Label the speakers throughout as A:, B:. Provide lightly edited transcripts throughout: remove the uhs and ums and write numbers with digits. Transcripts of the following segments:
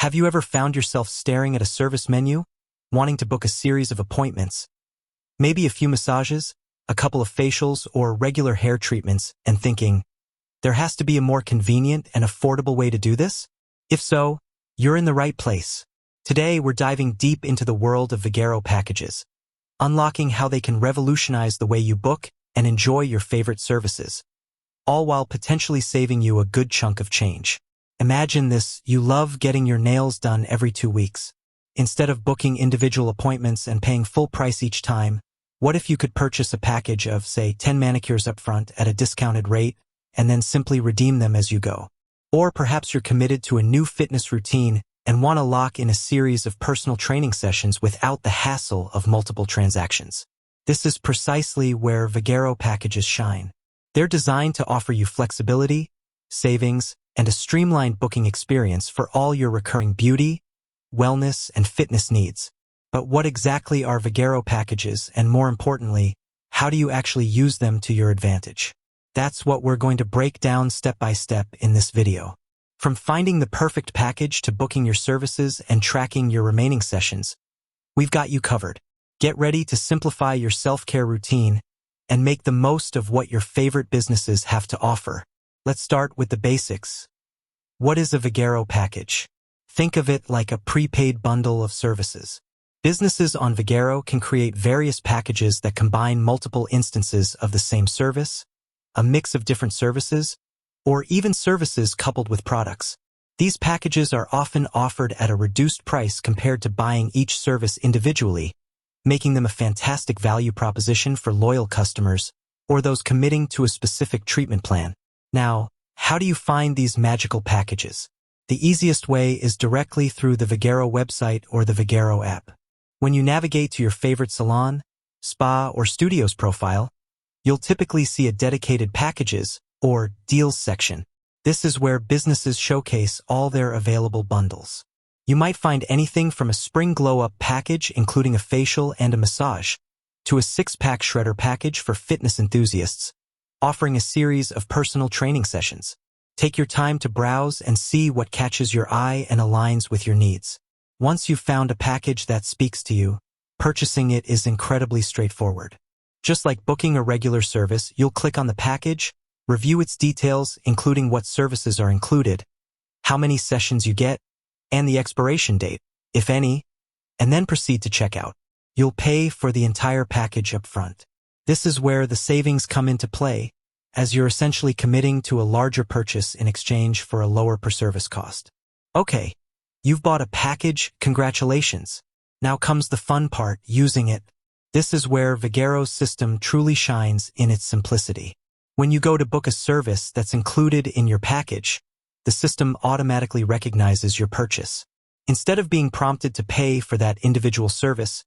A: Have you ever found yourself staring at a service menu, wanting to book a series of appointments? Maybe a few massages, a couple of facials, or regular hair treatments, and thinking, there has to be a more convenient and affordable way to do this? If so, you're in the right place. Today, we're diving deep into the world of Vagaro packages, unlocking how they can revolutionize the way you book and enjoy your favorite services, all while potentially saving you a good chunk of change. Imagine this: you love getting your nails done every 2 weeks. Instead of booking individual appointments and paying full price each time, what if you could purchase a package of, say, 10 manicures up front at a discounted rate and then simply redeem them as you go? Or perhaps you're committed to a new fitness routine and want to lock in a series of personal training sessions without the hassle of multiple transactions. This is precisely where Vagaro packages shine. They're designed to offer you flexibility, savings, and a streamlined booking experience for all your recurring beauty, wellness, and fitness needs. But what exactly are Vagaro packages, and more importantly, how do you actually use them to your advantage? That's what we're going to break down step by step in this video. From finding the perfect package to booking your services and tracking your remaining sessions, we've got you covered. Get ready to simplify your self-care routine and make the most of what your favorite businesses have to offer. Let's start with the basics. What is a Vagaro package? Think of it like a prepaid bundle of services. Businesses on Vagaro can create various packages that combine multiple instances of the same service, a mix of different services, or even services coupled with products. These packages are often offered at a reduced price compared to buying each service individually, making them a fantastic value proposition for loyal customers or those committing to a specific treatment plan. Now, how do you find these magical packages? The easiest way is directly through the Vagaro website or the Vagaro app. When you navigate to your favorite salon, spa, or studio's profile, you'll typically see a dedicated packages or deals section. This is where businesses showcase all their available bundles. You might find anything from a spring glow-up package including a facial and a massage, to a 6-pack shredder package for fitness enthusiasts, offering a series of personal training sessions. Take your time to browse and see what catches your eye and aligns with your needs. Once you've found a package that speaks to you, purchasing it is incredibly straightforward. Just like booking a regular service, you'll click on the package, review its details, including what services are included, how many sessions you get, and the expiration date, if any, and then proceed to checkout. You'll pay for the entire package up front. This is where the savings come into play, as you're essentially committing to a larger purchase in exchange for a lower per-service cost. Okay, you've bought a package, congratulations. Now comes the fun part, using it. This is where Vagaro's system truly shines in its simplicity. When you go to book a service that's included in your package, the system automatically recognizes your purchase. Instead of being prompted to pay for that individual service,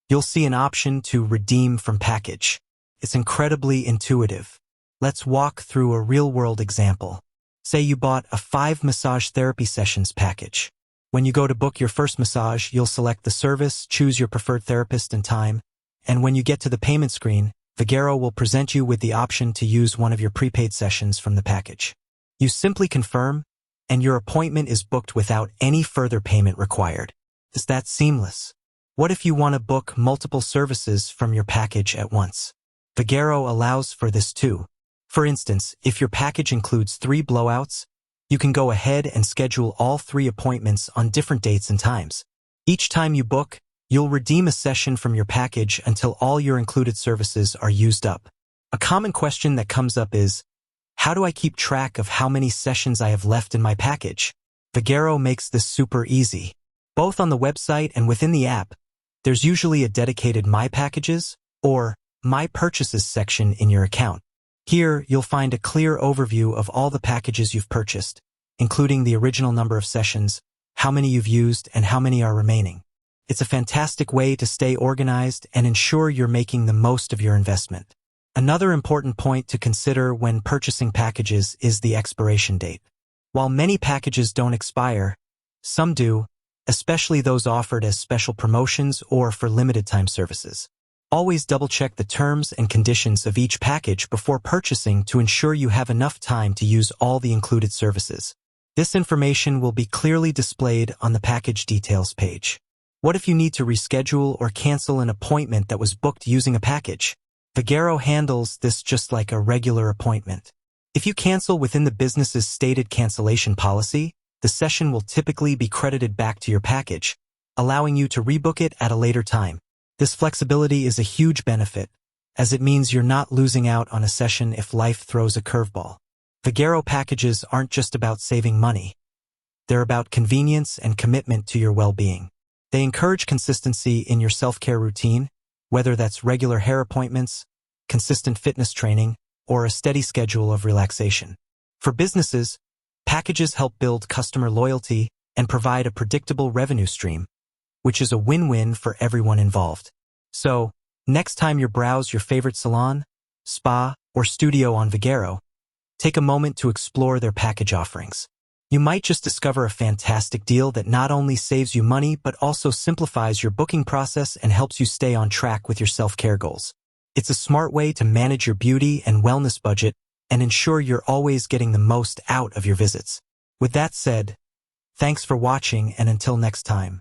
A: you'll see an option to redeem from package. It's incredibly intuitive. Let's walk through a real-world example. Say you bought a 5 massage therapy sessions package. When you go to book your first massage, you'll select the service, choose your preferred therapist and time, and when you get to the payment screen, Vagaro will present you with the option to use one of your prepaid sessions from the package. You simply confirm, and your appointment is booked without any further payment required. Is that seamless? What if you want to book multiple services from your package at once? Vagaro allows for this too. For instance, if your package includes 3 blowouts, you can go ahead and schedule all 3 appointments on different dates and times. Each time you book, you'll redeem a session from your package until all your included services are used up. A common question that comes up is, how do I keep track of how many sessions I have left in my package? Vagaro makes this super easy. Both on the website and within the app, there's usually a dedicated My Packages or My Purchases section in your account. Here, you'll find a clear overview of all the packages you've purchased, including the original number of sessions, how many you've used, and how many are remaining. It's a fantastic way to stay organized and ensure you're making the most of your investment. Another important point to consider when purchasing packages is the expiration date. While many packages don't expire, some do, especially those offered as special promotions or for limited-time services. Always double-check the terms and conditions of each package before purchasing to ensure you have enough time to use all the included services. This information will be clearly displayed on the package details page. What if you need to reschedule or cancel an appointment that was booked using a package? Vagaro handles this just like a regular appointment. If you cancel within the business's stated cancellation policy, the session will typically be credited back to your package, allowing you to rebook it at a later time. This flexibility is a huge benefit, as it means you're not losing out on a session if life throws a curveball. Vagaro packages aren't just about saving money. They're about convenience and commitment to your well-being. They encourage consistency in your self-care routine, whether that's regular hair appointments, consistent fitness training, or a steady schedule of relaxation. For businesses, packages help build customer loyalty and provide a predictable revenue stream, which is a win-win for everyone involved. So, next time you browse your favorite salon, spa, or studio on Vagaro, take a moment to explore their package offerings. You might just discover a fantastic deal that not only saves you money but also simplifies your booking process and helps you stay on track with your self-care goals. It's a smart way to manage your beauty and wellness budget and ensure you're always getting the most out of your visits. With that said, thanks for watching, and until next time.